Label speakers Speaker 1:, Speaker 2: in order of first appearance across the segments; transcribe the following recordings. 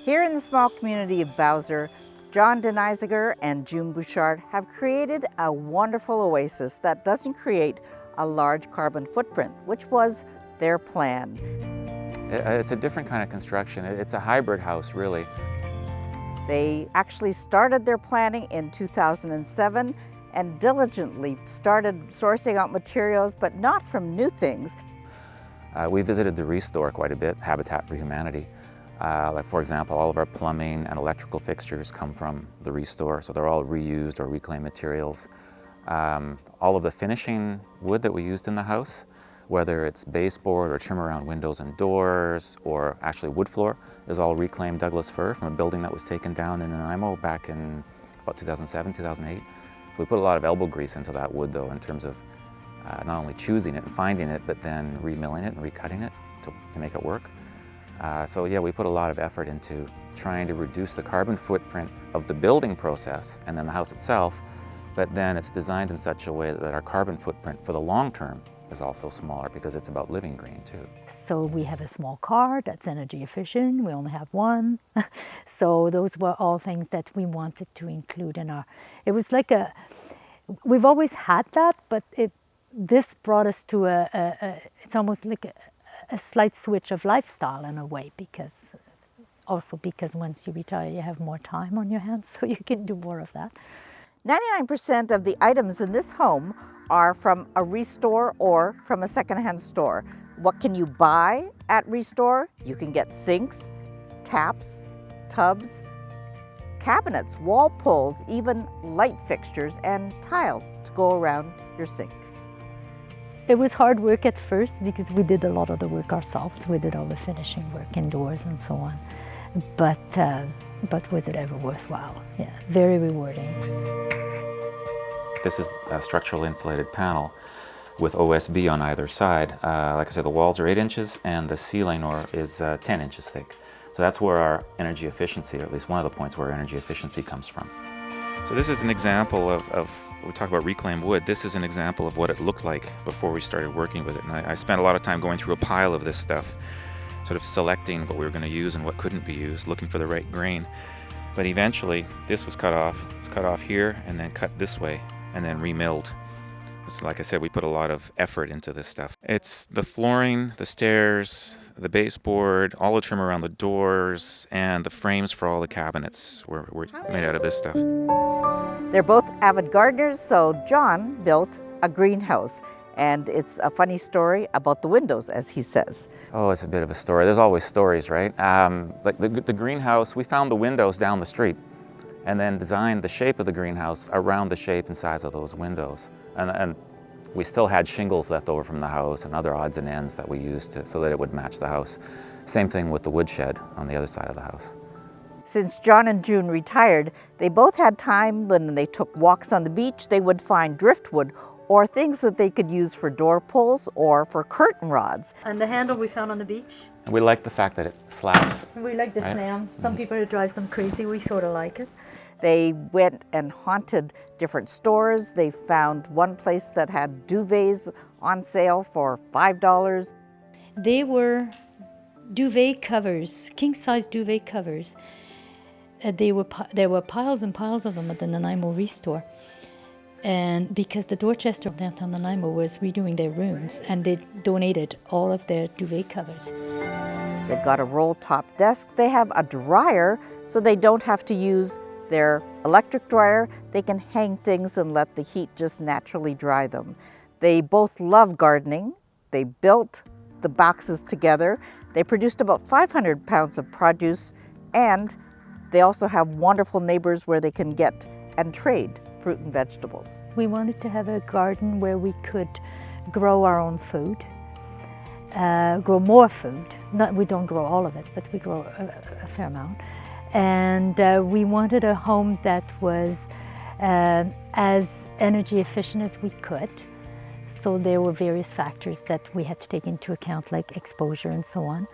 Speaker 1: Here in the small community of Bowser, John Denisiger and June Bouchard have created a wonderful oasis that doesn't create a large carbon footprint, which was their plan.
Speaker 2: It's a different kind of construction. It's a hybrid house, really.
Speaker 1: They actually started their planning in 2007 and diligently started sourcing out materials, but not from new things.
Speaker 2: We visited the Restore quite a bit, Habitat for Humanity. Like for example, all of our plumbing and electrical fixtures come from the Restore, so they're all reused or reclaimed materials. All of the finishing wood that we used in the house, whether it's baseboard or trim around windows and doors, or actually wood floor, is all reclaimed Douglas fir from a building that was taken down in Nanaimo back in about 2007, 2008. So we put a lot of elbow grease into that wood though, in terms of not only choosing it and finding it, but then remilling it and recutting it to make it work. So yeah, we put a lot of effort into trying to reduce the carbon footprint of the building process and then the house itself, but then it's designed in such a way that our carbon footprint for the long term is also smaller because it's about living green too.
Speaker 3: So we have a small car that's energy efficient, we only have one. So those were all things that we wanted to include in our, it was like we've always had that, but this brought us to it's almost like a slight switch of lifestyle in a way, because once you retire you have more time on your hands, so you can do more of that.
Speaker 1: 99% of the items in this home are from a Restore or from a secondhand store. What can you buy at Restore? You can get sinks, taps, tubs, cabinets, wall pulls, even light fixtures and tile to go around your sink.
Speaker 3: It was hard work at first because we did a lot of the work ourselves. We did all the finishing work indoors and so on. But was it ever worthwhile? Yeah, very rewarding.
Speaker 2: This is a structural insulated panel with OSB on either side. Like I said, the walls are 8 inches and the ceiling is 10 inches thick. So that's where our energy efficiency, or at least one of the points where energy efficiency comes from. So this is an example of we talk about reclaimed wood, this is an example of what it looked like before we started working with it. And I spent a lot of time going through a pile of this stuff, sort of selecting what we were going to use and what couldn't be used, looking for the right grain. But eventually, this was cut off. It was cut off here and then cut this way and then remilled. So like I said, we put a lot of effort into this stuff. It's the flooring, the stairs, the baseboard, all the trim around the doors, and the frames for all the cabinets were made out of this stuff.
Speaker 1: They're both avid gardeners, so John built a greenhouse. And it's a funny story about the windows, as he says.
Speaker 2: Oh, it's a bit of a story. There's always stories, right? Like the greenhouse, we found the windows down the street and then designed the shape of the greenhouse around the shape and size of those windows. And we still had shingles left over from the house and other odds and ends that we used so that it would match the house. Same thing with the woodshed on the other side of the house.
Speaker 1: Since John and June retired, they both had time when they took walks on the beach. They would find driftwood or things that they could use for door pulls or for curtain rods.
Speaker 3: And the handle we found on the beach.
Speaker 2: We like the fact that it slaps.
Speaker 3: We like the slam. Some people, it drives them crazy. We sort of like it.
Speaker 1: They went and haunted different stores. They found one place that had duvets on sale for $5.
Speaker 3: They were duvet covers, king-size duvet covers. There were piles and piles of them at the Nanaimo Restore. And because the Dorchester downtown Nanaimo was redoing their rooms, and they donated all of their duvet covers.
Speaker 1: They've got a roll-top desk. They have a dryer, so they don't have to use their electric dryer. They can hang things and let the heat just naturally dry them. They both love gardening. They built the boxes together. They produced about 500 pounds of produce, and they also have wonderful neighbors where they can get and trade fruit and vegetables.
Speaker 3: We wanted to have a garden where we could grow our own food, grow more food. We don't grow all of it, but we grow a fair amount. And we wanted a home that was as energy efficient as we could. So there were various factors that we had to take into account, like exposure and so on.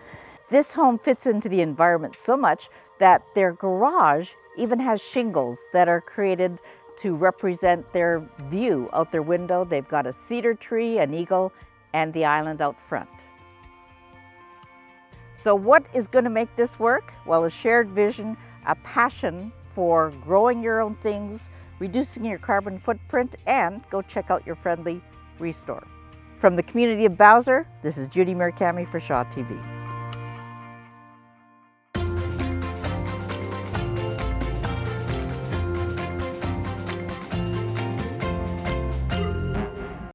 Speaker 1: This home fits into the environment so much that their garage even has shingles that are created to represent their view out their window. They've got a cedar tree, an eagle, and the island out front. So what is going to make this work? Well, a shared vision, a passion for growing your own things, reducing your carbon footprint, and go check out your friendly Restore. From the community of Bowser, this is Judy Murakami for Shaw TV.